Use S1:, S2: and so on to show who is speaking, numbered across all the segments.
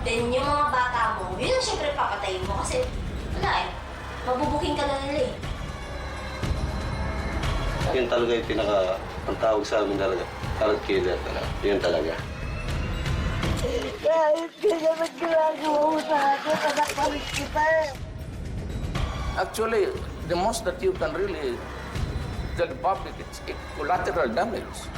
S1: Then yung mga bata mo, yun ang syempre papatayin mo kasi wala eh. Mabubuking ka na nila eh.
S2: Yun talaga yung ang tawag sa amin talaga, parang killer talaga. Yun talaga.
S3: Kahit kaya ginagawa mo sa akin, anak pa rin kita.
S4: Actually, the most that you can really tell the public, it's collateral damage.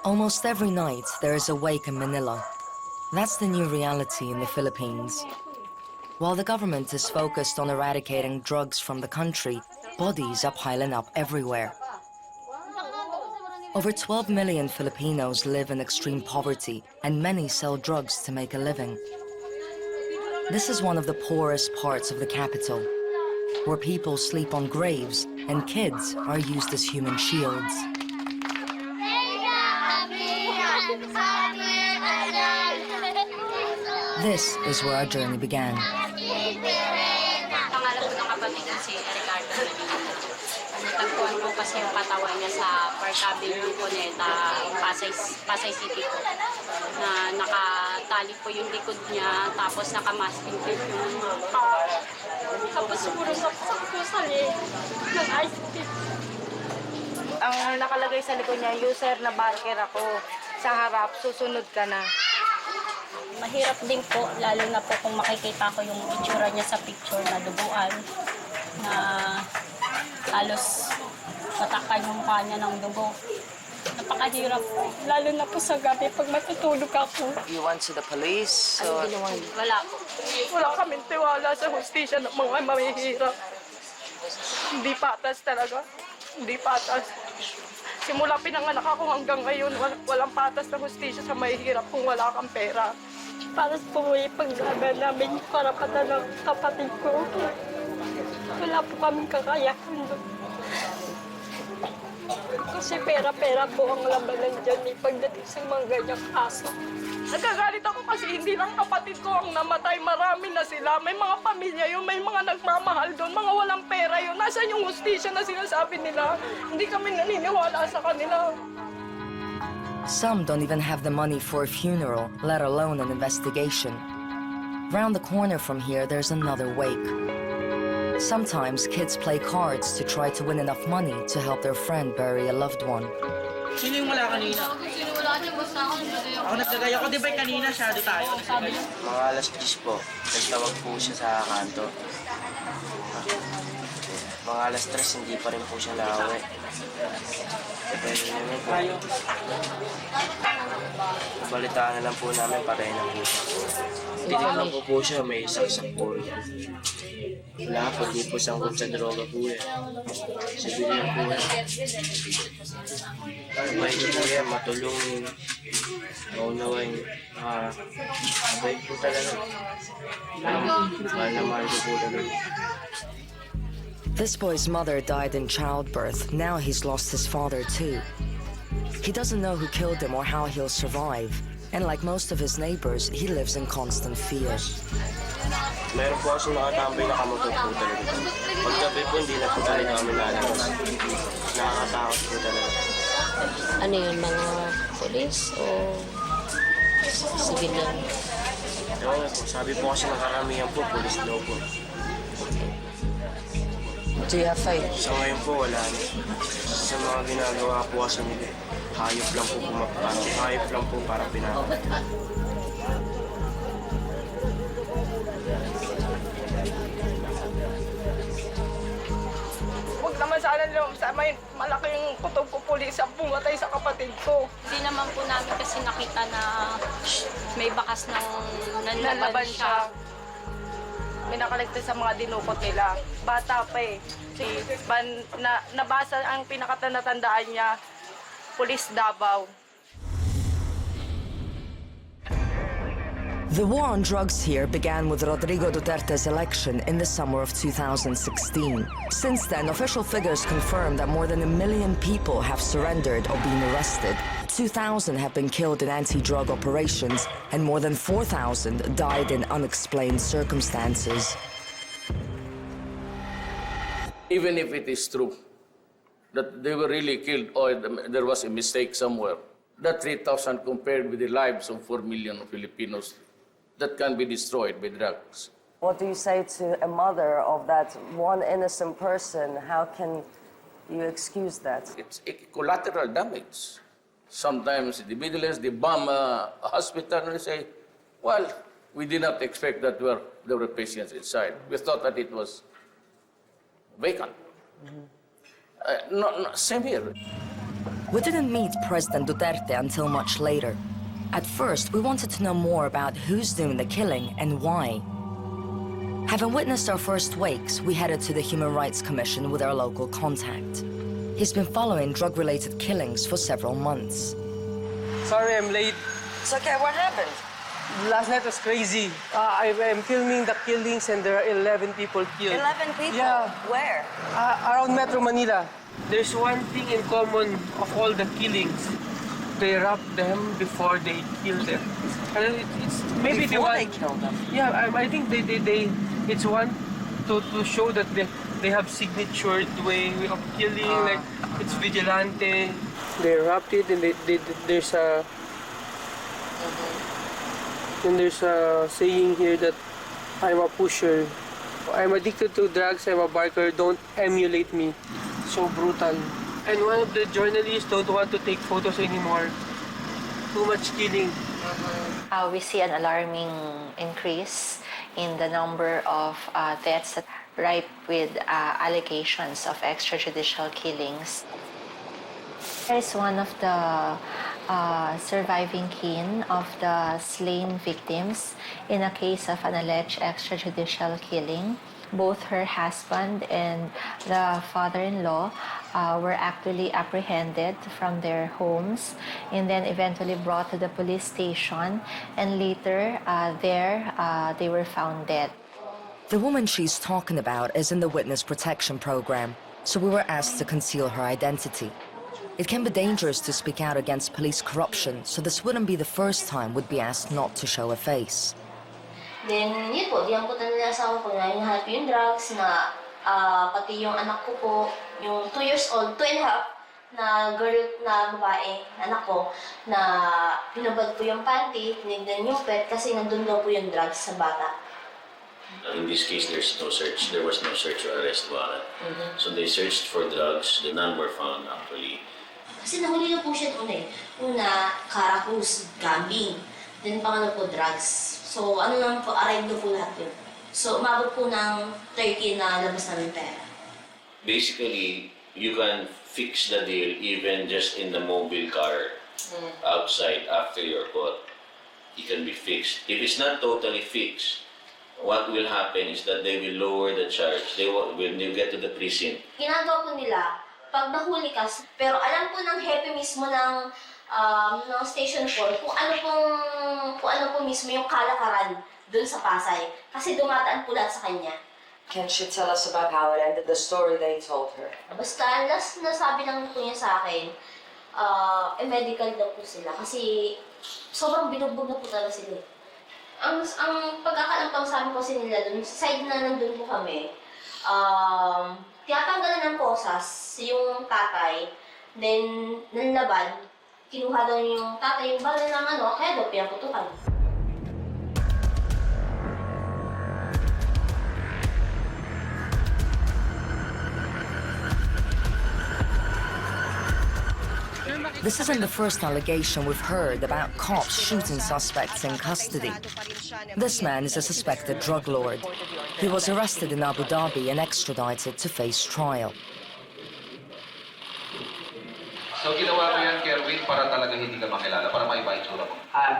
S5: Almost every night, there is a wake in Manila. That's the new reality in the Philippines. While the government is focused on eradicating drugs from the country, bodies are piling up everywhere. Over 12 million Filipinos live in extreme poverty, and many sell drugs to make a living. This is one of the poorest parts of the capital, where people sleep on graves and kids are used as human shields. This is where our journey began.
S6: Pangalan ko ng kapatid niya si Ricardo. Natagpuan ko kasi yung katawan niya sa Parcabil Cuneta, Pasay City po. Na nakatali po yung likod niya, tapos nakamasking tape yung mukha. Tapos puro saksak po sa leg ng ice pick.
S3: Ang nakalagay sa likod niya, user na barker ako. Sa harap, susunod ka na.
S6: Mahirap din po, lalo na po kung makikita ko yung itsura niya sa picture na duguan, na halos matakpan yung mukha niya ng dugo. Napakahirap po, lalo na po sa gabi pag matutulog ako.
S7: You went to the police?
S6: Ano ginawa niyo? Wala po.
S3: Wala kaming tiwala sa hustisya ng mga mahihirap. Hindi patas talaga. Hindi patas. Simula pinanganak ako hanggang ngayon, walang patas na hustisya sa mahihirap kung wala kang pera.
S6: Para po may paglaban namin yung karapatan ng kapatid ko. Wala po kaming kakayahan doon. Kasi pera-pera po ang labanan dyan pagdating sa mga ganyang kaso.
S3: Nagagalit ako kasi hindi lang kapatid ko ang namatay, marami na sila. May mga pamilya yun, may mga nagmamahal doon, mga walang pera yun. Nasaan yung hustisya na sinasabi nila? Hindi kami naniniwala sa kanila.
S5: Some don't even have the money for a funeral, let alone an investigation. Round the corner from here, there's another wake. Sometimes kids play cards to try to win enough money to help their friend bury a loved one.
S7: Sino yung wala kanina? Ako naglagay ako, di ba kanina shadow tayo?
S8: Mga alas 10 po, nagtawag po siya sa kanto. Mga alas 3, hindi pa rin po siya nauwi. Balitaan na lang po namin, patay na po siya. Tinignan po siya, may saksak po. Wala po, di po sangkot sa droga po yan. Civilian po yan. May po yan, matulungin, maunawain. Abay po talaga. Mahal na mahal ko po talaga.
S5: This boy's mother died in childbirth. Now he's lost his father too. He doesn't know who killed him or how he'll survive. And like most of his neighbors, he lives in constant fear.
S8: Meron po kasi nakatambay na kamotor po talaga. Paggabi po, hindi na po talaga kami lalabas. Nakakatakot po talaga.
S6: Ano yun, mga polis o civilian?
S8: Ewan po, sabi po kasi ng karamihan po, pulis daw po.
S7: Do you have fight?
S8: Sa ngayon po, wala na. Sa mga ginagawa po kasi nila, hayop lang po hayop lang po para pinapit.
S3: Huwag naman sana sa may malaking kutob ko pulis ang pumatay sa kapatid ko.
S6: Hindi naman po namin kasi nakita na may bakas ng nanlaban siya.
S3: May nakaligtas sa mga dinukot nila. Bata pa eh. Nabasa ang pinakatanatandaan niya, Pulis Davao.
S5: The war on drugs here began with Rodrigo Duterte's election in the summer of 2016. Since then, official figures confirm that more than 1 million people have surrendered or been arrested. 2,000 have been killed in anti-drug operations, and more than 4,000 died in unexplained circumstances.
S4: Even if it is true that they were really killed or there was a mistake somewhere, that 3,000 compared with the lives of 4 million Filipinos that can be destroyed by drugs.
S5: What do you say to a mother of that one innocent person? How can you excuse that?
S4: It's a collateral damage. Sometimes the vigilance, they bomb a hospital and they say, well, we did not expect that there were patients inside. We thought that it was vacant. No, same here.
S5: We didn't meet President Duterte until much later. At first, we wanted to know more about who's doing the killing and why. Having witnessed our first wakes, we headed to the Human Rights Commission with our local contact. He's been following drug-related killings for several months.
S9: Sorry, I'm late.
S5: It's okay, what happened?
S9: Last night was crazy. I'm filming the killings and there are 11 people killed.
S5: 11 people?
S9: Yeah.
S5: Where?
S9: Around Metro Manila. There's one thing in common of all the killings. They rob them before they kill them. And it's maybe
S5: Before
S9: they
S5: they kill them?
S9: Yeah, I think they it's one to show that they have signature way of killing, like it's vigilante. They wrapped it and there's a and there's a saying here that I'm a pusher. I'm addicted to drugs, I'm a biker, don't emulate me. So brutal. And one of the journalists don't want to take photos anymore. Too much killing.
S10: We see an alarming increase in the number of deaths that ripe with allegations of extrajudicial killings. There is one of the surviving kin of the slain victims in a case of an alleged extrajudicial killing. Both her husband and the father-in-law were actually apprehended from their homes and then eventually brought to the police station, and later they were found dead.
S5: The woman she's talking about is in the witness protection program, so we were asked to conceal her identity. It can be dangerous to speak out against police corruption, so this wouldn't be the first time we'd be asked not to show a face.
S1: Then, yun po, diyan po talaga asawa ko na hinahanap yung drugs na pati yung anak ko po, yung 2 years old, 2 and a half, na girl na babae, anak ko, na pinabad po yung panty, tinignan yung pet kasi nandun daw po yung drugs sa bata.
S11: In this case, there's no search. There was no search or arrest warrant. So they searched for drugs. None were found actually.
S1: Kasi nahuli na po siya doon eh. Una, caracus, gambling. Then pangalawa po, drugs. So ano naman po, arrive na po lahat yun. So umabot po ng 30 na labas namin pera.
S11: Basically, you can fix the deal even just in the mobile car outside after your court. It can be fixed. If it's not totally fixed, what will happen is that they will lower the charge. When you get to the precinct.
S1: Ginagawa po nila, pag nahuli ka, pero alam po ng hepe mismo ng Station 4 kung ano po mismo yung kalakaran dun sa Pasay. Kasi dumataan po lahat sa kanya.
S5: Can she tell us about how it ended, the story they told her?
S1: Basta last nasabi lang po niya sa akin, medical daw po sila. Kasi sobrang binugbog na po talaga sila. Ang pagkakalampang sa amin po nila dun, sa side na nandun po kami, tiyatanggalan ng posas yung tatay, then nanlaban, kinuha daw yung tatay yung bala ng kaya daw pinaputukan.
S5: This isn't the first allegation we've heard about cops shooting suspects in custody. This man is a suspected drug lord. He was arrested in Abu Dhabi and extradited to face trial.
S12: So ginawa ko yan, Kerwin, para talaga hindi ka makilala, para maiba itsura mo?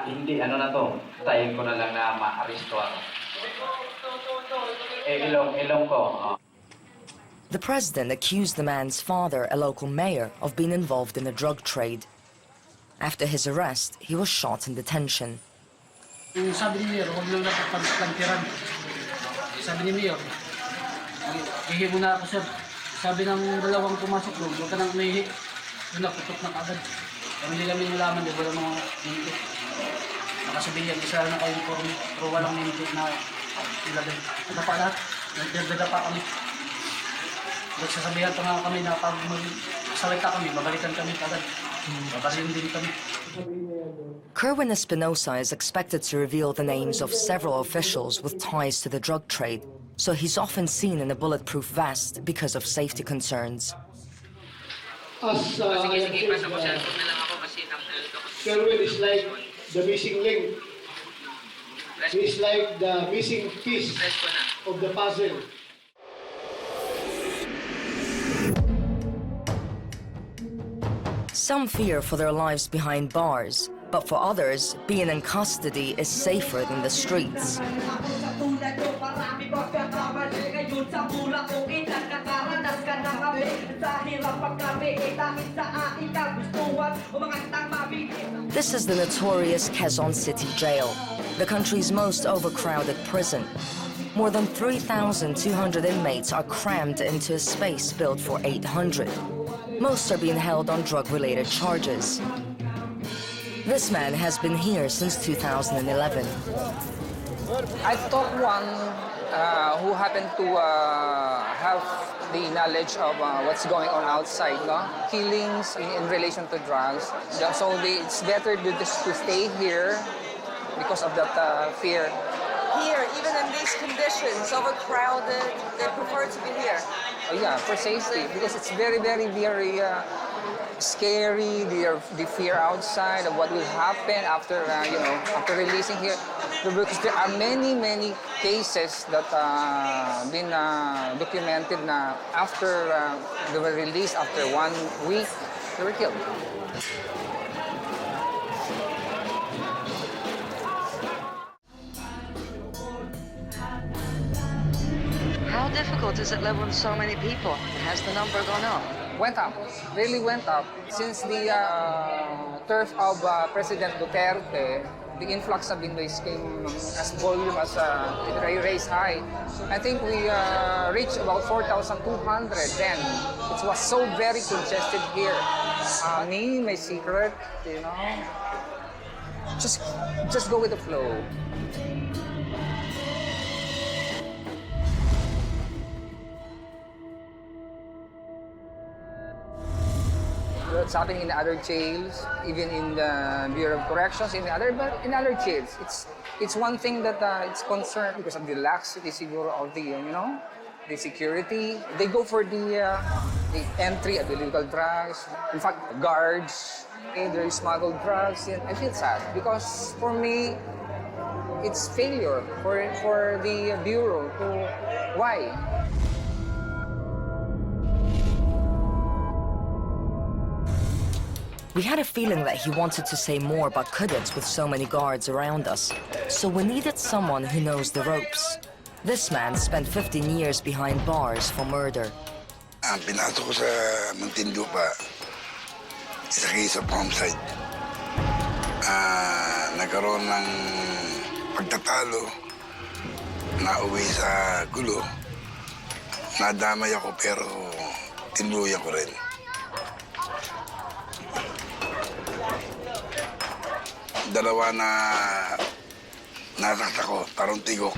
S13: Hindi, ano na to. Tayin ko na lang na ma-aristo ako. Ilong ko.
S5: The president accused the man's father, a local mayor, of being involved in the drug trade. After his arrest, he was shot in detention.
S14: Yung sabi ni Mayor, huwag lang dapat pagplantiran. Sabi ni Mayor, ihi mo na ako sir. Sabi ng dalawang pumasok doon, huwag ka nang umihi. Doon na, putok na kagad. Kami hindi kami nalaman, di wala mga minti. Nakasabihan, isa na ka-inform, pero walang minti na ilagay. Ano pa lahat? Nagdadaga pa kami. Nagsasabihan pa nga kami na pag magsalita kami, babalikan kami kagad. Babasin din kami.
S5: Kerwin Espinosa is expected to reveal the names of several officials with ties to the drug trade, so he's often seen in a bulletproof vest because of safety concerns.
S15: Kerwin is like the missing link. He is like the missing piece of the puzzle.
S5: Some fear for their lives behind bars, but for others, being in custody is safer than the streets. This is the notorious Quezon City Jail, the country's most overcrowded prison. More than 3,200 inmates are crammed into a space built for 800. Most are being held on drug-related charges. This man has been here since 2011.
S16: I taught one who happened to have the knowledge of what's going on outside, no? Killings in relation to drugs. So it's better to stay here because of that fear.
S17: Here, even in these conditions, overcrowded, they prefer to be here.
S16: Oh, yeah, for safety, because it's very, very, very scary. The fear outside of what will happen after, after releasing here. Because there are many, many cases that been documented na after they were released after 1 week, they were killed.
S17: How difficult is it living with so many people? Has the number gone up?
S16: Went up, really went up. Since the turf of President Duterte, the influx of inmates came as volume as it raised high. I think we reached about 4,200 then. It was so very congested here. My secret, just go with the flow. What's happening in other jails, even in the Bureau of Corrections, in other jails. It's one thing that it's concerned because of the laxity siguro of the security. They go for the entry of illegal drugs. In fact, guards, they smuggle drugs. I feel sad because for me, it's failure for the Bureau. Why?
S5: We had a feeling that he wanted to say more but couldn't with so many guards around us. So we needed someone who knows the ropes. This man spent 15 years behind bars for murder.
S18: Ang pinasok ko sa Muntinlupa, isa case of homicide. Nagkaroon ng pagtatalo, nauwi sa gulo. Nadamay ako pero tinuluyan ko rin. Dalawa na nasakta ko, parang tigok.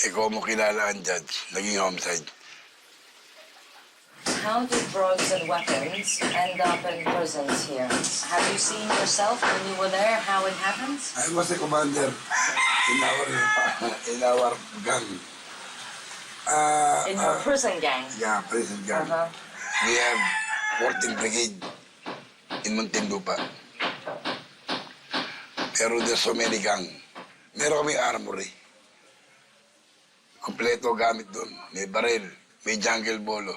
S18: Ikaw mo kilala ang judge, naging homicide.
S17: How do drugs and weapons end up in prisons here? Have you seen yourself when you were there how it happens?
S18: I was the commander in our gang.
S17: In your prison gang?
S18: Yeah, prison gang. We have 14th Brigade in Muntinlupa. Pero there's so many gang. Meron kaming armory. Kompleto gamit doon. May baril, may jungle bolo.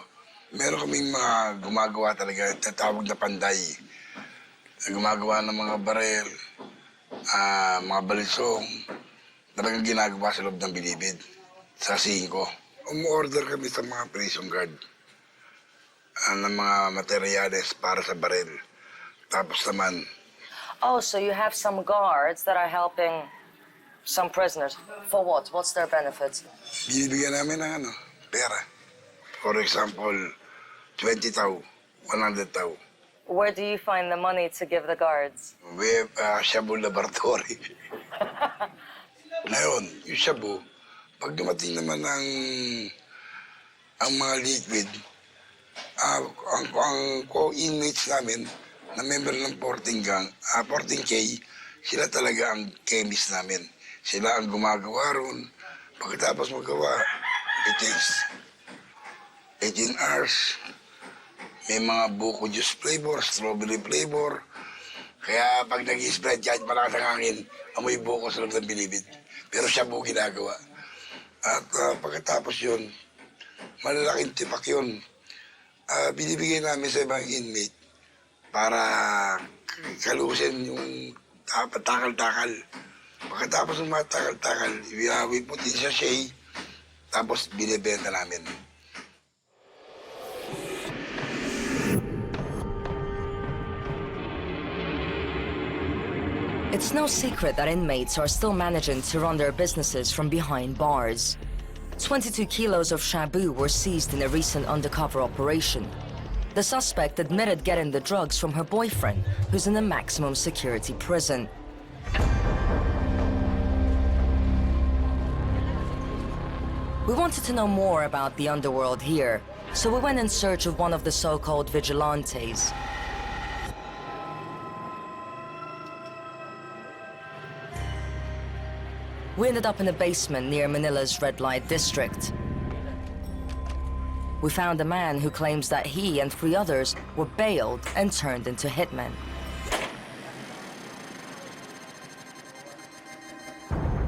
S18: Meron kaming mga gumagawa talaga, tatawag na panday. Gumagawa ng mga baril, mga balisong. Talagang ginagawa sa loob ng bilibid, sa 5. Umu-order kami sa mga prison guard ng mga materyales para sa baril. Tapos naman,
S5: Oh, so you have some guards that are helping some prisoners. For what? What's their benefits?
S18: binibigyan namin ng pera. For example, 20 tao, 100 tao.
S5: Where do you find the money to give the guards?
S18: We have shabu laboratory. Ngayon, yung shabu, pag dumating naman ang mga liquid, ang co-inmates namin, na member ng 14K, sila talaga ang chemist namin. Sila ang gumagawa ron. Pagkatapos magawa, it takes 18 hours. May mga buko juice flavor, strawberry flavor. Kaya pag nag-spread, kahit malakas ang hangin, amoy buko sa loob ng bilibid. Pero siya po ginagawa. At pagkatapos yun, malalaking tipak yun. Binibigay namin sa ibang inmate para kalusin yung takal-takal. Pagkatapos ng mga takal-takal, we put in sachet, tapos binibenta namin.
S5: It's no secret that inmates are still managing to run their businesses from behind bars. 22 kilos of shabu were seized in a recent undercover operation. The suspect admitted getting the drugs from her boyfriend, who's in a maximum security prison. We wanted to know more about the underworld here, so we went in search of one of the so-called vigilantes. We ended up in a basement near Manila's red light district. We found a man who claims that he and 3 others were bailed and turned into hitmen.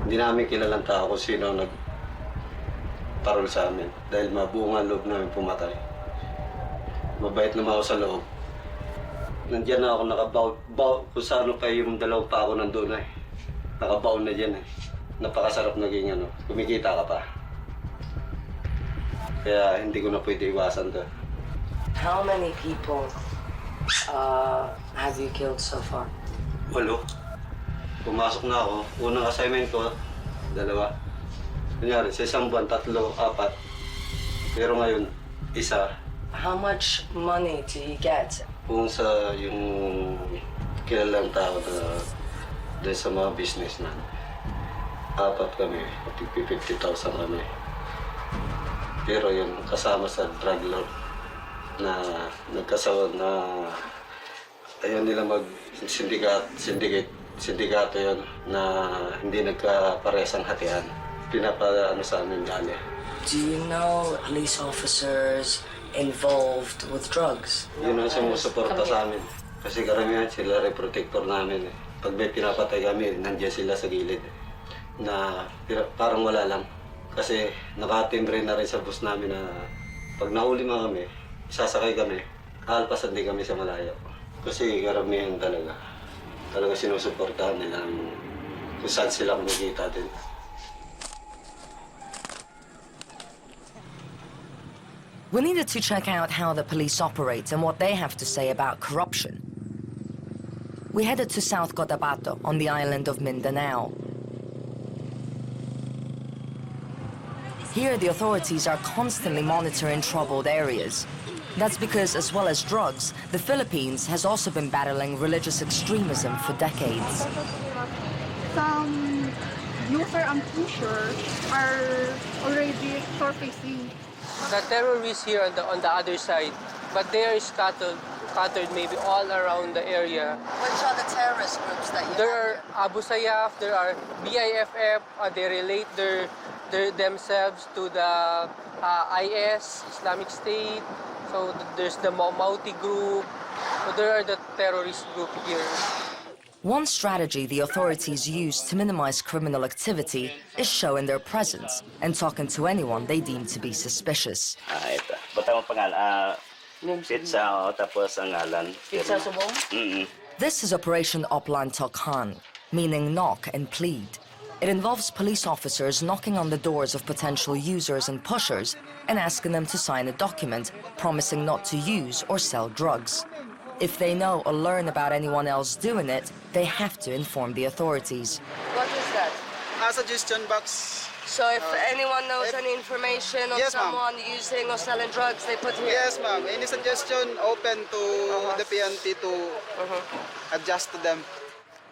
S2: Hindi namin kilalang tao kung sino nagparol sa amin dahil mabuong ang loob namin pumatay. Mabait naman ako sa loob. Nandiyan na ako nakabaw kung saan pa yung 2 pa ako nandun eh. Nakabaon na dyan eh. Napakasarap naging kumikita ka pa. Kaya hindi ko na pwede iwasan to.
S5: How many people have you killed so far?
S2: 8. Pumasok na ako. Unang assignment ko, 2. Kunyari, sa isang buwan, 3, 4. Pero ngayon, 1.
S5: How much money do you get?
S2: Kung sa yung kilalang tao na dahil sa mga business na 4 kami, 50,000 kami. Pero yun, kasama sa drug lord na nagkasawa na ayaw nila sindikato yun na hindi nagkapares ang hatian. Pinapaano sa amin gali.
S5: Do you know police officers involved with drugs?
S2: Yun ang sumusuporta sa amin. Kasi karamihan sila rin protector namin eh. Pag may pinapatay kami, nandiyan sila sa gilid eh. Na parang wala lang. Kasi nakatimbre na rin sa bus namin na pag nahuli mga kami, sasakay kami, alpasan din kami sa malayo. Kasi karamihan talaga sinusuportahan nila kung saan sila kumikita din.
S5: We needed to check out how the police operate and what they have to say about corruption. We headed to South Cotabato on the island of Mindanao. Here, the authorities are constantly monitoring troubled areas. That's because, as well as drugs, the Philippines has also been battling religious extremism for decades.
S19: Some user and pusher are already surfacing.
S9: The terrorists here on the other side, but they are scattered maybe all around the area.
S5: Which are the terrorist groups that you
S9: There are Abu Sayyaf, there are BIFF, they relate themselves to the IS, Islamic State. So there's the Mauti group. So there are the terrorist group here.
S5: One strategy the authorities use to minimize criminal activity is showing their presence and talking to anyone they deem to be suspicious.
S20: Ito. Ba't ang pangalan? Pizza, tapos ang ngalan.
S5: Pizza subong?
S20: Mm-mm.
S5: This is Operation Oplan Tokhan, meaning knock and plead. It involves police officers knocking on the doors of potential users and pushers and asking them to sign a document promising not to use or sell drugs. If they know or learn about anyone else doing it, they have to inform the authorities.
S9: What is that?
S21: A suggestion box.
S9: So if anyone knows any information of
S21: Yes, ma'am.
S9: someone using or selling drugs, they put here?
S21: Yes, ma'am. Any suggestion open to the PNP to adjust to them.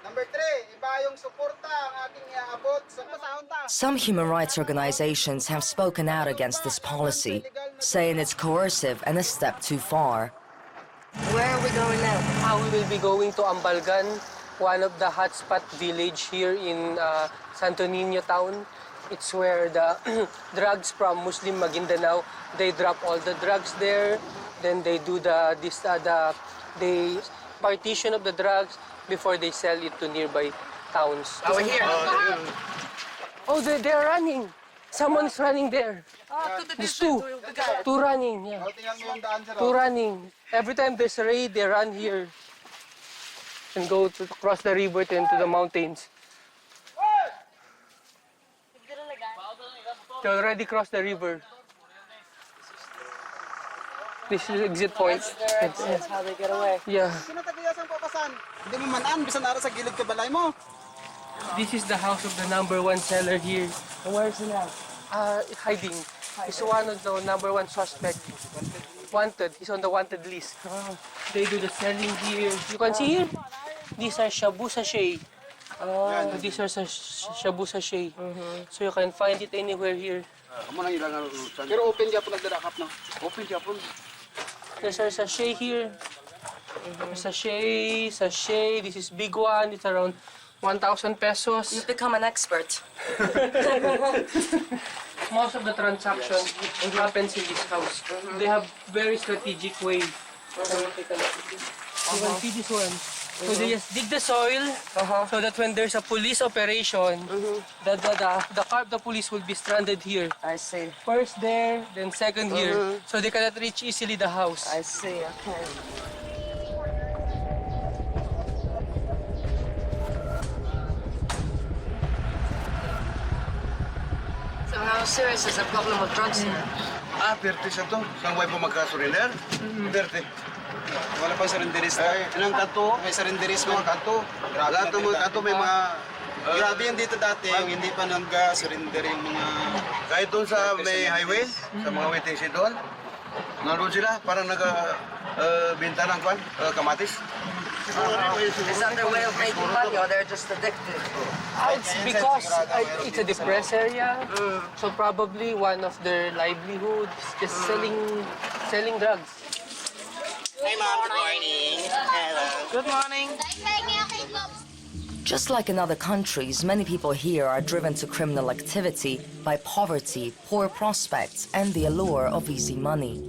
S21: Number 3, iba yung suporta ang ating iaabot sa pasahunta.
S5: Some human rights organizations have spoken out against this policy, saying it's coercive and a step too far.
S9: Where are we going now? We will be going to Ambalgan, one of the hotspot village here in Santo Niño town. It's where the drugs from Muslim Maguindanao, they drop all the drugs there, then they do the partition of the drugs before they sell it to nearby towns.
S7: We're here.
S9: Oh, they're running. Someone's running there. There's two running, yeah. Two running. Every time there's a raid, they run here and go to cross the river and to the mountains. They already crossed the river. This is exit point.
S7: That's how they get away.
S9: Yeah.
S21: Hindi mo manan, bisan ara sa gilid ka balay mo.
S9: This is the house of the #1 seller here.
S7: Where is he now?
S9: Hiding. He's one of the #1 suspect. Wanted. He's on the wanted list. They do the selling here. You can see here. These are shabu sachet. These are shabu sachet. So you can find it anywhere here.
S21: Pero open siya po nagdarakap no. Open siya po.
S9: There's a sachet here. Sachet. This is big one. It's around 1,000 pesos.
S5: You've become an expert.
S9: Most of the transaction happens in this house. They have very strategic way. You can see this one. So they just dig the soil so that when there's a police operation, the police will be stranded here.
S7: I see.
S9: First there, then second here. So they cannot reach easily the house.
S7: I see, okay.
S5: So how serious is the problem with drugs here?
S21: 30 sa to. Saan way po magka-surrender? 30. Wala pang surrenderis na. Ilang kanto? May surrenderis mga kanto. Lahat ng mga kanto may mga... Grabe yan dito dati, yung hindi pa nag-surrender yung mga... Kahit doon sa may highway, sa mga waiting shed doon, nandun sila, parang nag-binta ng kamatis.
S5: Is that their way of making money or they're just addicted?
S9: It's because it's a depressed area, so probably one of their livelihoods is just selling drugs.
S7: Hey Mom, good morning. Hello. Good morning.
S5: Just like in other countries, many people here are driven to criminal activity by poverty, poor prospects, and the allure of easy money.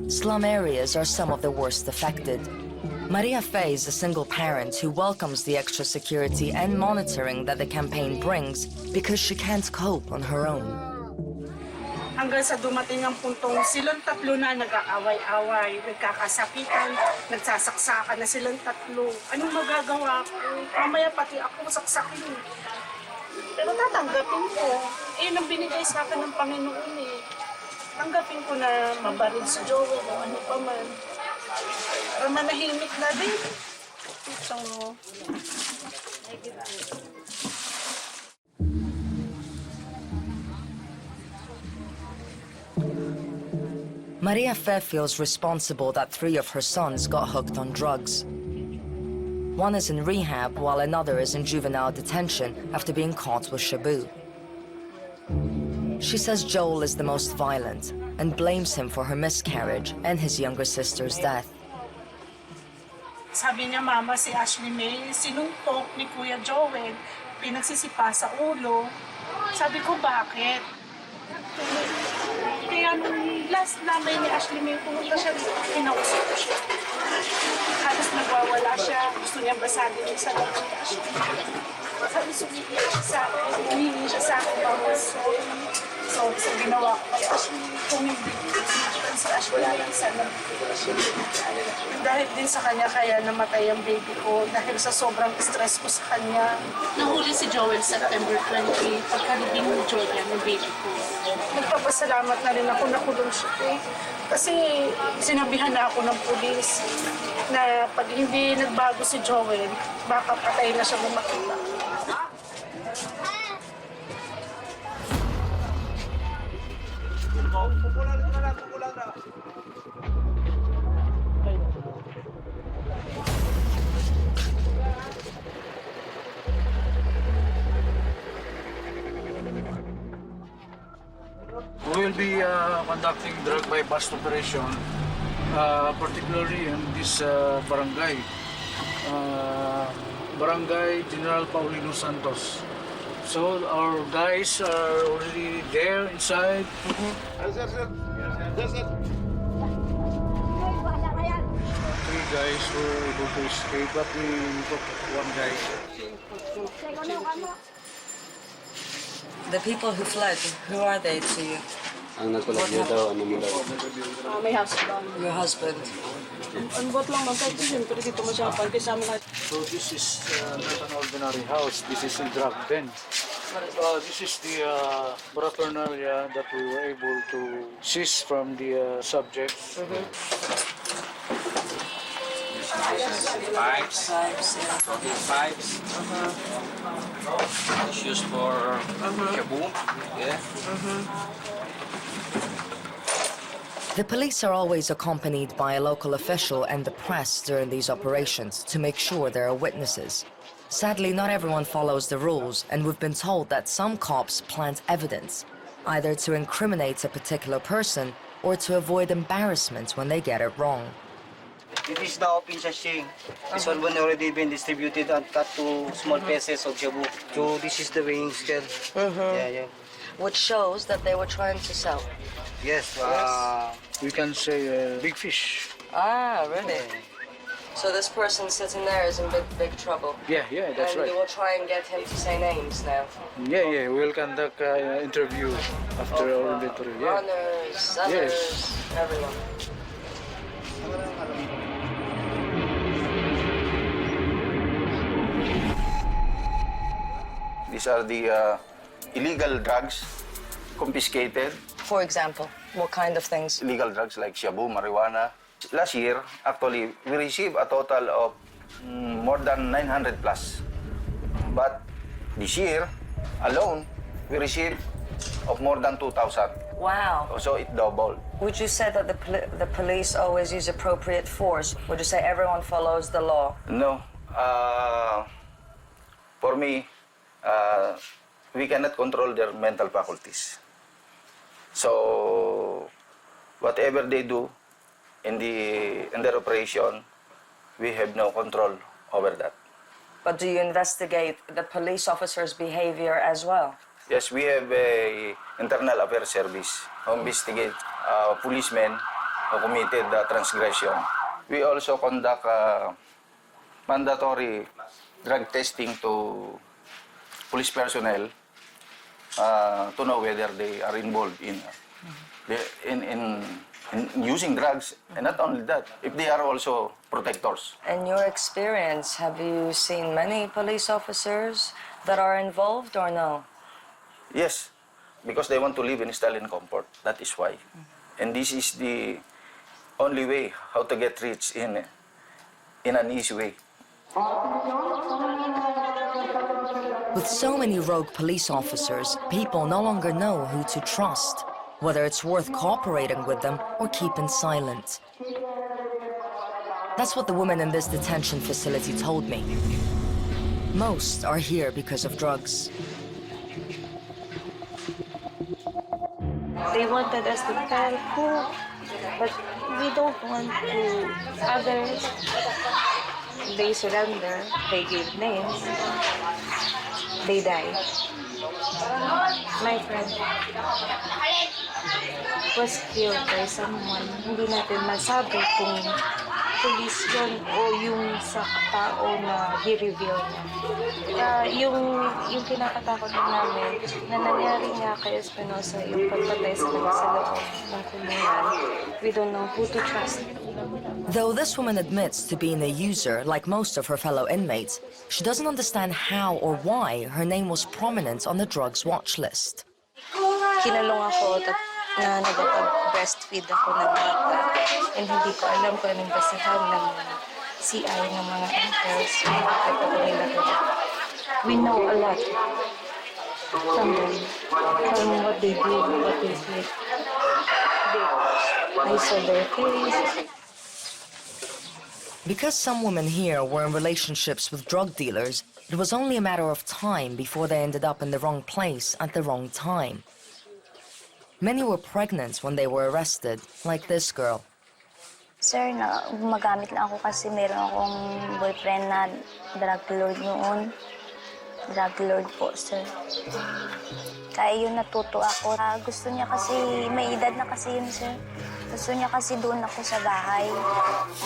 S5: Slum areas are some of the worst affected. Maria Fe is a single parent who welcomes the extra security and monitoring that the campaign brings because she can't cope on her own.
S19: Hanggang sa dumating ang puntong silang tatlo na nag-aaway-away, nagkakasakitan, nagsasaksakan na silang tatlo. Anong magagawa ko? Mamaya pati ako saksakin. Pero tatanggapin ko. Ang binigay sa akin ng Panginoon eh. Tanggapin ko na mabaril si Joel o ano pa man. Para manahimik na din. So,
S5: Maria Fe feels responsible that 3 of her sons got hooked on drugs. One is in rehab while another is in juvenile detention after being caught with shabu. She says Joel is the most violent and blames him for her miscarriage and his younger sister's death.
S19: sabi niya, Mama, si Ashley May, sinuntok ni Kuya Joel, pinagsisipa sa ulo. Sabi ko, bakit? Kaya nung last namin ni Ashley May, pumunta siya dito, kinausap ko siya. Halos nagwawala siya, gusto niya basagin yung sa loob ni Ashley May. Sabi, sumigiyak siya sa akin, humingi siya sa akin, so sorry sa ginawa ko kay Ashley. Kung hindi si Ashley, wala lang sana. Dahil din sa kanya kaya namatay ang baby ko dahil sa sobrang stress ko sa kanya.
S6: Nahuli si Joel September 20, pagkalibing ni Jordan, yung baby ko.
S19: Nagpapasalamat na rin ako nakulong siya eh. Kasi sinabihan na ako ng pulis na pag hindi nagbago si Joel, baka patay na siya makita.
S14: We will be conducting drug by bust operation, particularly in this barangay. Barangay General Paulino Santos. So our guys are already there inside. Three guys were able to escape, but we got one guy.
S17: The people who fled, who are they to you?
S2: Ang nagkulagyo daw, ano mo daw?
S19: May husband.
S17: Your husband.
S19: Ang bot lang magkait ko siyempre dito masyapan kasi sa mga...
S14: So this is not an ordinary house. This is a drug den. This is the paraphernalia that we were able to seize from the subject.
S13: Pipes, protein pipes. It's used for shabu. Yeah.
S5: The police are always accompanied by a local official and the press during these operations to make sure there are witnesses. Sadly, not everyone follows the rules, and we've been told that some cops plant evidence, either to incriminate a particular person or to avoid embarrassment when they get it wrong.
S8: It is the open sachet. This one already been distributed and cut to small pieces of shabu. So this is the weighing scale. Yeah.
S17: Which shows that they were trying to sell.
S8: Yes.
S14: We can say big fish.
S17: Ah, really? So this person sitting there is in big trouble.
S14: Yeah, that's
S17: and
S14: right.
S17: you will try and get him to say names now.
S14: Yeah, we'll conduct an interview after our inventory. Yeah.
S17: Runners, sellers, everyone.
S4: These are the illegal drugs confiscated.
S17: For example, what kind of things?
S4: Illegal drugs like shabu, marijuana. Last year, actually, we received a total of more than 900 plus. But this year alone, we received of more than 2,000.
S17: Wow.
S4: So it doubled.
S17: Would you say that the police always use appropriate force? Would you say everyone follows the law?
S4: No. For me, we cannot control their mental faculties. So whatever they do in their operation, we have no control over that.
S17: But do you investigate the police officers' behavior as well?
S4: Yes, we have a internal affairs service who investigate policemen who committed transgression. We also conduct mandatory drug testing to police personnel to know whether they are involved in using drugs, and not only that, if they are also protectors.
S17: In your experience, have you seen many police officers that are involved or no?
S4: Yes, because they want to live in style and comfort. That is why. And this is the only way how to get rich in an easy way.
S5: With so many rogue police officers, people no longer know who to trust, whether it's worth cooperating with them or keeping silent. That's what the women in this detention facility told me. Most are here because of drugs.
S22: They wanted us to tell who, but we don't want to. Others, they surrender, they give names, they die. My friend was killed by someone. Hindi natin masabi kung police yun o yung sa tao na i-reveal niya. Yung kinakatakot namin na nangyari nga kay Espinosa yung pagpatay sa kanya sa loob ng kulungan, we don't know who to trust.
S5: Though this woman admits to being a user like most of her fellow inmates, she doesn't understand how or why her name was prominent on the drugs watch list.
S22: Kinalong ako na nagpag-breastfeed ako ng bata and hindi ko alam kung anong basahan ng CI ng mga cartels. Bakit ako nila gawin. We know a lot from them, from what they do, what they say. I saw their face.
S5: Because some women here were in relationships with drug dealers, it was only a matter of time before they ended up in the wrong place at the wrong time. Many were pregnant when they were arrested, like this girl.
S3: Sir, gumagamit lang ako kasi meron akong boyfriend na drug lord noon. Drug lord po, sir. Kaya yun natuto ako. Gusto niya kasi, may edad na kasi yun, sir. Gusto niya kasi doon ako sa bahay.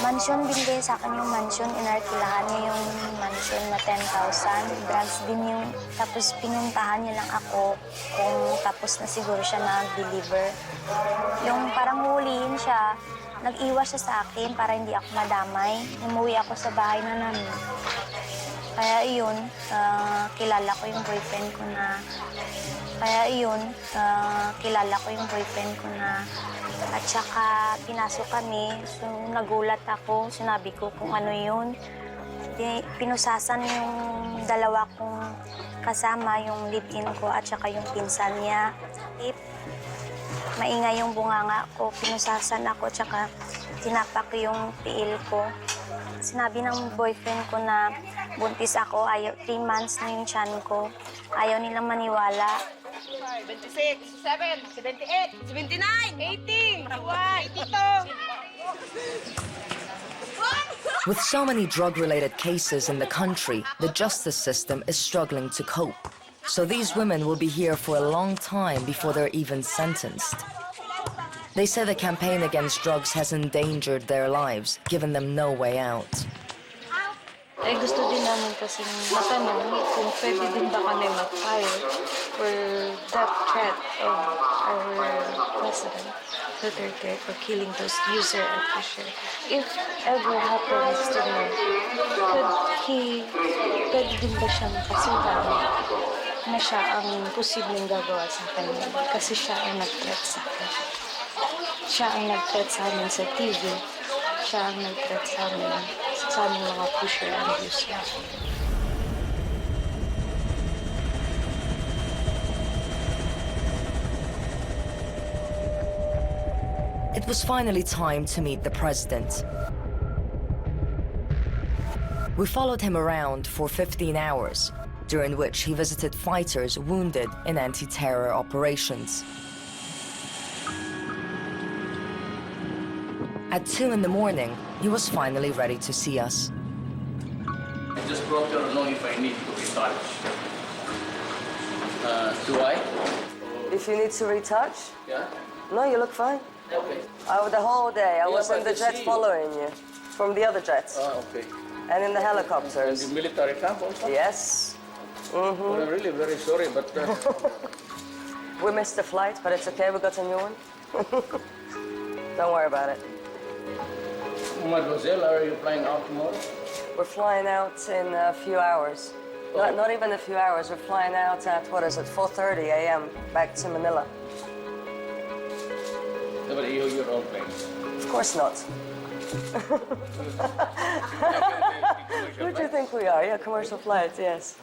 S3: Mansion, binigay sa akin yung mansion. Inarkilahan niya yung mansion na 10,000. Drugs din yung... Tapos pinuntahan niya lang ako kung tapos na siguro siya mag-deliver. Yung parang huliin siya, nag-iwas siya sa akin para hindi ako madamay. Umuwi ako sa bahay na namin. Kaya yun, kilala ko yung boyfriend ko na... kilala ko yung boyfriend ko na... At saka pinasok kami, so nagulat ako, sinabi ko kung ano yun. Pinusasan yung dalawa kong kasama, yung live-in ko at saka yung pinsan niya. Maingay yung bunganga ko, pinusasan ako at saka tinapak yung tiil ko. Sinabi ng boyfriend ko na buntis ako, 3 months na yung tiyan ko. Ayaw nilang maniwala.
S19: 26, 27, 78, 79, 80, 81, 82.
S5: With so many drug-related cases in the country, the justice system is struggling to cope. So these women will be here for a long time before they're even sentenced. They say the campaign against drugs has endangered their lives, given them no way out.
S22: Gusto din namin kasi matanong kung pwede din ba kami mag-file for that threat of our President Duterte for killing those user and pusher. If ever happens to him, pwede din ba siyang kasuhan na siya ang posibleng gagawa sa kanya kasi siya ang nag-threat sa akin. Siya ang nag-threat sa amin sa TV. Siya ang nag-threat sa amin sa aming mga pusher and user.
S5: It was finally time to meet the president. We followed him around for 15 hours, during which he visited fighters wounded in anti-terror operations. At 2 in the morning, he was finally ready to see us.
S4: I just brought her along if I need to retouch. Do I?
S10: If you need to retouch?
S4: Yeah?
S10: No, you look fine.
S4: Okay.
S10: The whole day, I
S4: Yeah,
S10: was in
S4: but
S10: the
S4: you
S10: jet
S4: see-
S10: following you. From the other jets.
S4: Okay.
S10: And in the
S4: In
S10: helicopters.
S4: the military camp also?
S10: Yes.
S4: Well, I'm really very sorry, but...
S10: We missed the flight, but it's okay, we got a new one. Don't worry about it.
S4: Mademoiselle, are you flying out tomorrow?
S10: We're flying out in a few hours. Not even a few hours, we're flying out at, 4:30 a.m. back to Manila.
S4: No, but you're all plane.
S10: Of course not. Who do you think we are? Yeah, commercial flights, yes.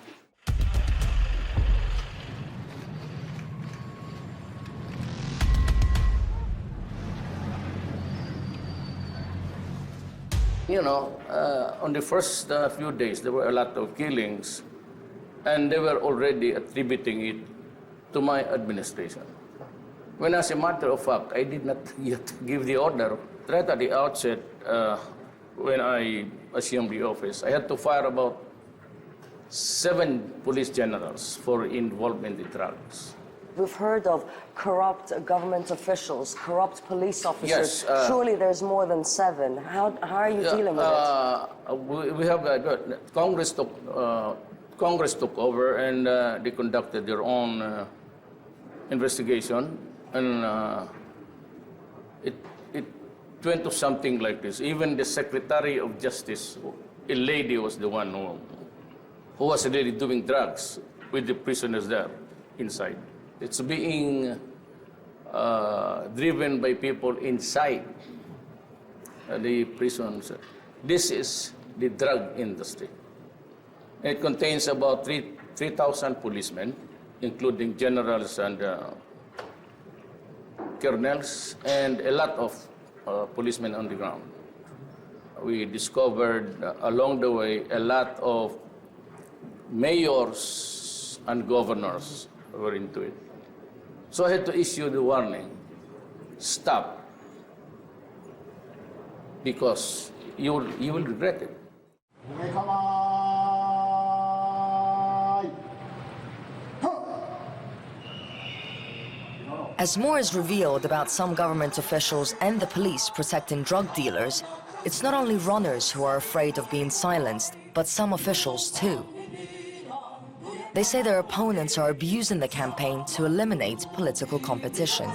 S4: You know, on the first few days, there were a lot of killings, and they were already attributing it to my administration. When, as a matter of fact, I did not yet give the order. Right at the outset, when I assumed the office, I had to fire about 7 police generals for involvement in drugs.
S10: We've heard of corrupt government officials, corrupt police officers.
S4: Yes,
S10: Surely there's more than 7. How are you dealing with it?
S4: We have Congress took over and they conducted their own investigation, and it went to something like this. Even the Secretary of Justice, a lady, was the one who was really doing drugs with the prisoners there inside. It's being driven by people inside the prisons. This is the drug industry. It contains about 3,000 policemen, including generals and colonels, and a lot of policemen on the ground. We discovered along the way a lot of mayors and governors were into it. So I had to issue the warning, stop, because you will regret it.
S5: As more is revealed about some government officials and the police protecting drug dealers, it's not only runners who are afraid of being silenced, but some officials too. They say their opponents are abusing the campaign to eliminate political competition.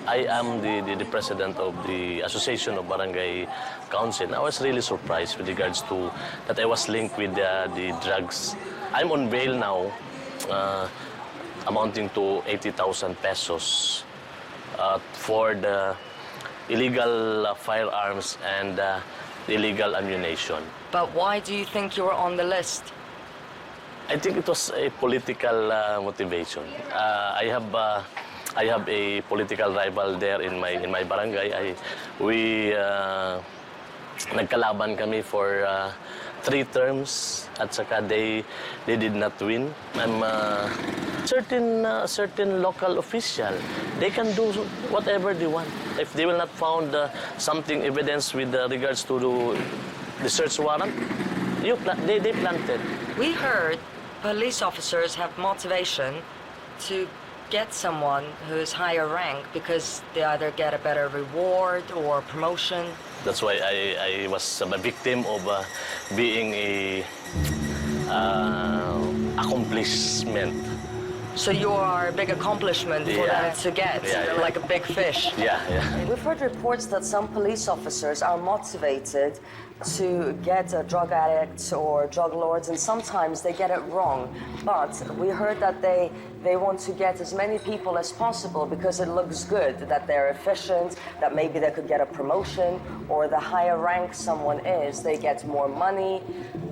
S1: I am the president of the Association of Barangay Council. I was really surprised with regards to that I was linked with the drugs. I'm on bail now, amounting to 80,000 pesos for the illegal firearms and illegal ammunition.
S5: But why do you think you were on the list?
S1: I think it was a political motivation. I have a political rival there in my barangay. We nagkalaban kami for 3 terms at saka they did not win. I'm certain local official. They can do whatever they want. If they will not found something evidence with regards to the search warrant, they planted.
S5: We heard police officers have motivation to get someone who is higher rank because they either get a better reward or promotion.
S1: That's why I was a victim of being a accomplishment.
S5: So you are a big accomplishment for them to get, like a big fish.
S1: Yeah.
S10: We've heard reports that some police officers are motivated to get drug addicts or drug lords, and sometimes they get it wrong. But we heard that they want to get as many people as possible because it looks good, that they're efficient, that maybe they could get a promotion, or the higher rank someone is, they get more money.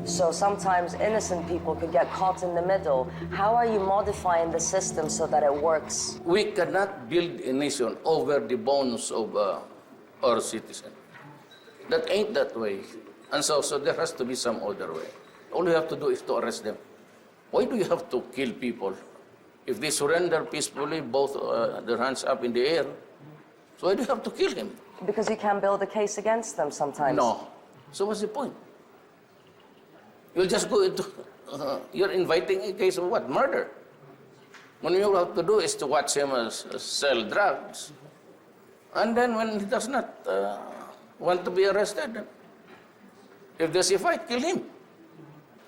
S10: So sometimes innocent people could get caught in the middle. How are you modifying the system so that it works?
S4: We cannot build a nation over the bones of our citizens. That ain't that way. And so there has to be some other way. All you have to do is to arrest them. Why do you have to kill people? If they surrender peacefully, both their hands up in the air, so why do you have to kill him?
S10: Because you can build a case against them sometimes.
S4: No. So what's the point? You'll just go into, you're inviting a case of what? Murder. When you have to do is to watch him sell drugs. And then when he does not want to be arrested, if there's a fight, kill him.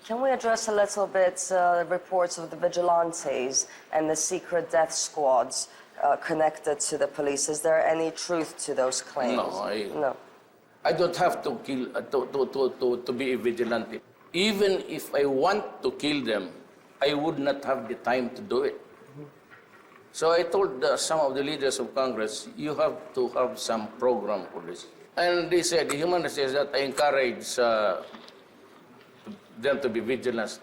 S10: Can we address a little bit reports of the vigilantes and the secret death squads connected to the police? Is there any truth to those claims?
S4: No, I don't have to kill to be a vigilante. Even if I want to kill them, I would not have the time to do it. So I told some of the leaders of Congress, you have to have some program for this. And they said, the human says that I encourage them to be vigilant.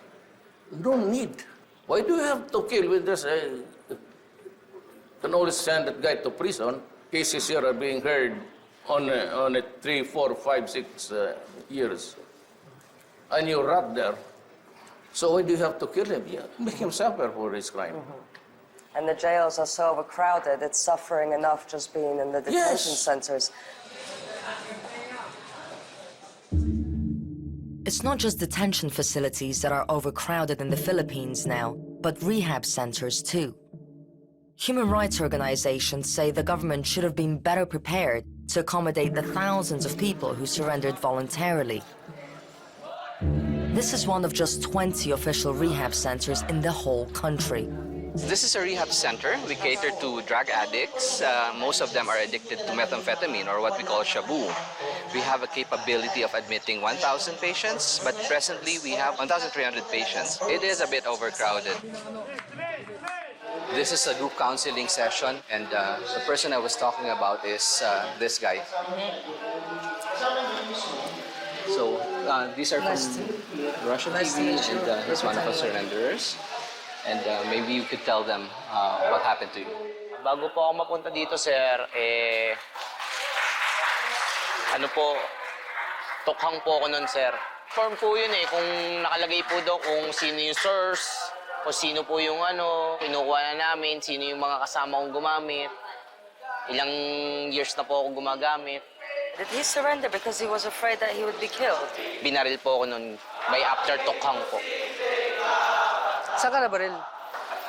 S4: No need. Why do you have to kill? We just can always send that guy to prison. Cases here are being heard on a 3, 4, 5, 6 years. And you rot there. So why do you have to kill him? Yeah, make him suffer for his crime.
S10: Mm-hmm. And the jails are so overcrowded, it's suffering enough just being in the detention centers.
S5: It's not just detention facilities that are overcrowded in the Philippines now, but rehab centers too. Human rights organizations say the government should have been better prepared to accommodate the thousands of people who surrendered voluntarily. This is one of just 20 official rehab centers in the whole country.
S11: This is a rehab center. We cater to drug addicts. Most of them are addicted to methamphetamine, or what we call shabu. We have a capability of admitting 1,000 patients, but presently we have 1,300 patients. It is a bit overcrowded. This is a group counseling session, and the person I was talking about is this guy. So these are from Russian TV, and he's one of our surrenderers. And maybe you could tell them what happened to you.
S12: Bago po ako mapunta dito, sir, tukhang po ako nun, sir. Form po yun kung nakalagay po doon kung sino yung source, kung sino po yung kinukuha na namin, sino yung mga kasama kong gumamit, ilang years na po ako gumagamit.
S10: Did he surrender because he was afraid that he would be killed?
S12: Binaril po ako nun by after tukhang po.
S10: Saan ka nabaril?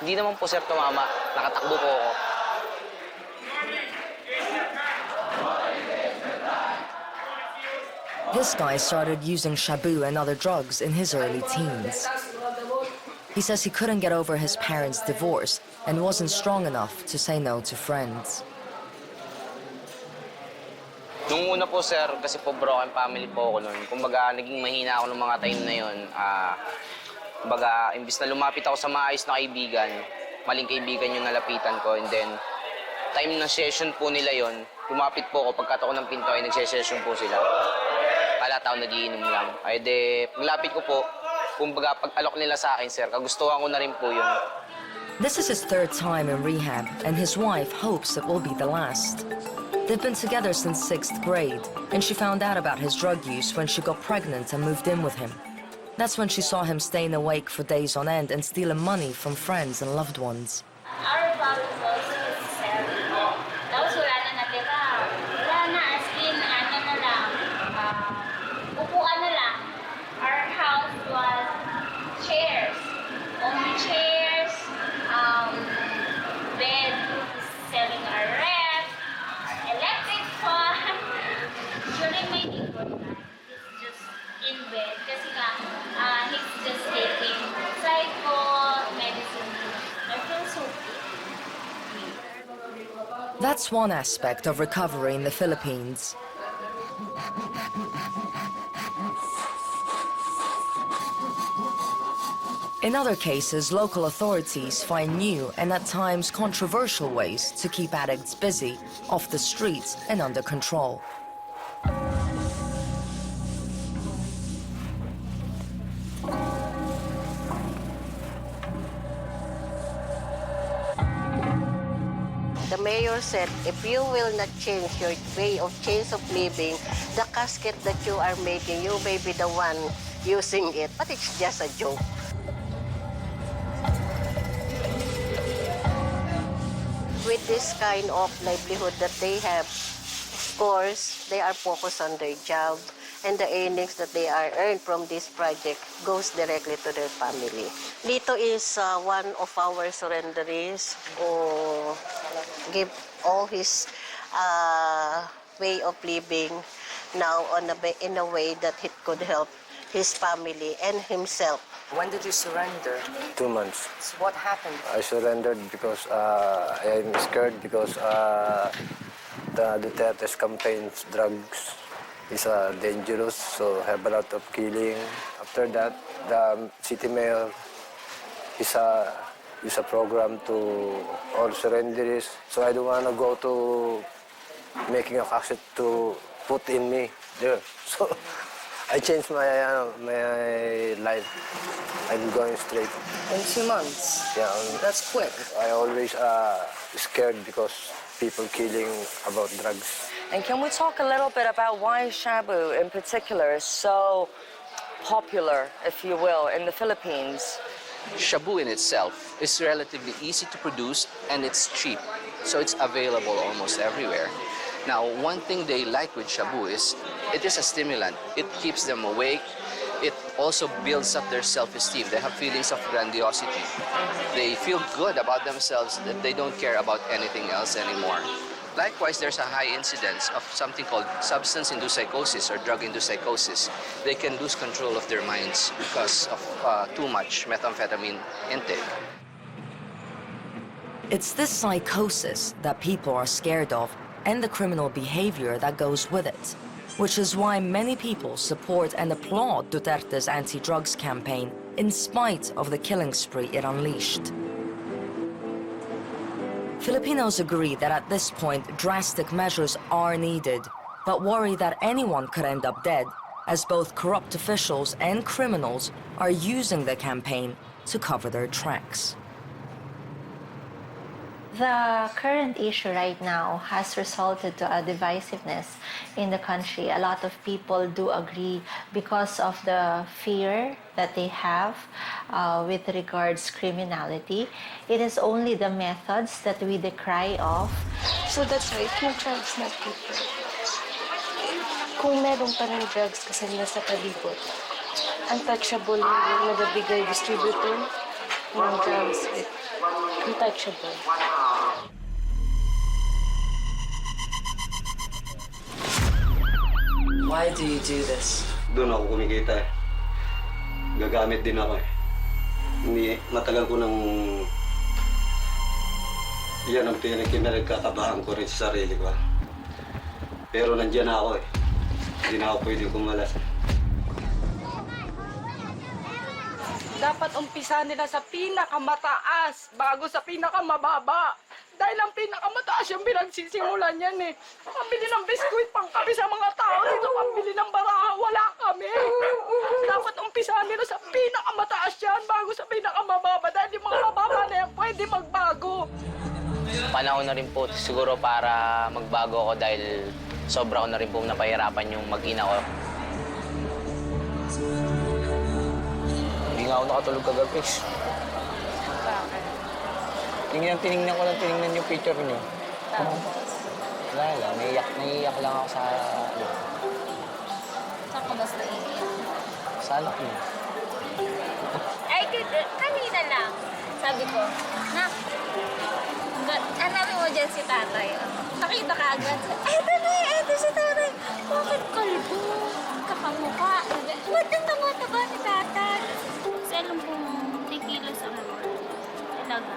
S12: Hindi naman po, sir, tumama. Nakatakbo po ako.
S5: This guy started using shabu and other drugs in his early teens. He says he couldn't get over his parents' divorce and wasn't strong enough to say no to friends.
S12: Nung una po, sir, kasi po broken family po ako nun. Kumbaga, naging mahina ako ng mga time na yun. Kumbaga, imbis na lumapit ako sa maayos na kaibigan, maling kaibigan yung nalapitan ko. And then, time ng session po nila yon, lumapit po ako. Pagkat ako ng pinto ay nagsesession po sila. Kala tao nagiinom lang. Ay de, paglapit ko po, kumbaga, pag-alok nila sa akin, sir, kagustuhan ko na rin po yun.
S5: This is his third time in rehab, and his wife hopes it will be the last. They've been together since 6th grade, and she found out about his drug use when she got pregnant and moved in with him. That's when she saw him staying awake for days on end and stealing money from friends and loved ones.
S3: Our problem also is selling. Tapos wala na natira. Wala na, as in, na lang. Upuan na lang. Our house was chairs. Only chairs. Bed. Selling our ref. Electric fan. During my neighborhood, it's just in bed. Kasi nga, he's just taking psycho, medicine. I feel so good.
S5: That's one aspect of recovery in the Philippines. In other cases, local authorities find new and at times controversial ways to keep addicts busy, off the streets and under control.
S23: The mayor said, if you will not change your way of living, the casket that you are making, you may be the one using it. But it's just a joke. With this kind of livelihood that they have, of course, they are focused on their job, and the earnings that they are earned from this project goes directly to their family. Lito is one of our surrenderies who give all his way of living now in a way that it could help his family and himself.
S10: When did you surrender?
S24: 2 months.
S10: So what happened?
S24: I surrendered because I'm scared because the Duterte's campaign drugs is dangerous, so have a lot of killing. After that, the city mayor is a program to all surrenderies. So I don't want to go to making a cassette to put in me there. So I changed my life. I'm going straight.
S10: In 2 months?
S24: Yeah.
S10: That's quick.
S24: I always scared because people killing about drugs.
S10: And can we talk a little bit about why shabu in particular is so popular, if you will, in the Philippines?
S11: Shabu in itself is relatively easy to produce and it's cheap, so it's available almost everywhere. Now, one thing they like with shabu is it is a stimulant. It keeps them awake, it also builds up their self-esteem. They have feelings of grandiosity. They feel good about themselves, that they don't care about anything else anymore. Likewise, there's a high incidence of something called substance-induced psychosis or drug-induced psychosis. They can lose control of their minds because of too much methamphetamine intake.
S5: It's this psychosis that people are scared of and the criminal behavior that goes with it, which is why many people support and applaud Duterte's anti-drugs campaign in spite of the killing spree it unleashed. Filipinos agree that at this point, drastic measures are needed, but worry that anyone could end up dead, as both corrupt officials and criminals are using the campaign to cover their tracks.
S15: The current issue right now has resulted to a divisiveness in the country. A lot of people do agree because of the fear that they have with regards criminality. It is only the methods that we decry of.
S22: So that's right, yung drugs na people. Kung meron pa rin drugs kasi nasa palibot, untouchable yung nagabigay distributor ng drugs. Untouchable.
S17: Why do you do this?
S2: Doon ako kumikita eh. Gagamit din ako eh. Matagal ko nang... Yan ang pinagkakabahan ko rin sa sarili ko. Pero nandiyan ako eh. Hindi na ako pwedeng kumalas.
S19: Dapat umpisa nila sa pinakamataas bago sa pinakamababa. Dahil ang pinakamataas yung pinagsisimulan yan eh. Pambili ng biskuit pang kami sa mga tao dito, pambili ng baraha, wala kami. Dapat umpisa nila sa pinakamataas yan bago sa pinakamababa. Dahil yung mga mababa na yan pwede magbago.
S12: Panahon na rin po siguro para magbago ako dahil sobra ko na rin po napahirapan yung mag-ina ko.
S8: Hindi nga ako nakatulog kagabi.
S22: Bakit?
S8: Tinignan ko lang, tinignan yung picture niyo. Wala lang, naiiyak lang ako sa...
S3: Saan ka mas naiiyak?
S8: Sa anak niyo.
S3: Ay, kanina lang. Sabi ko, Nak, hanapin mo dyan si tatay. Nakita ka agad. Eto si tatay. Bakit kalbo? Kakamukha. Ba't ang tama-taba ni tatay?
S6: Kasi alam kong tikilos ako. Talaga.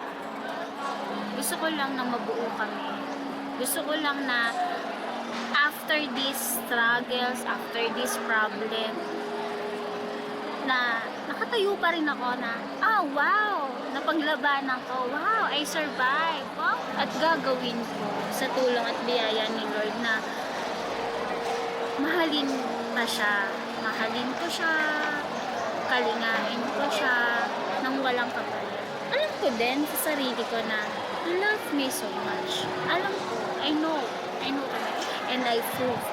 S6: Gusto ko lang na mabuo kami. Gusto ko lang na after these struggles, after this problem, na nakatayo pa rin ako na, wow, napaglabanan ko, wow, I survived. Wow. At gagawin ko sa tulong at biyaya ni Lord na mahalin pa siya. Mahalin ko siya, kalingain ko siya, nang walang kapalit. Alam ko din sa sarili ko na love me so much. Alam ko, I know, and I prove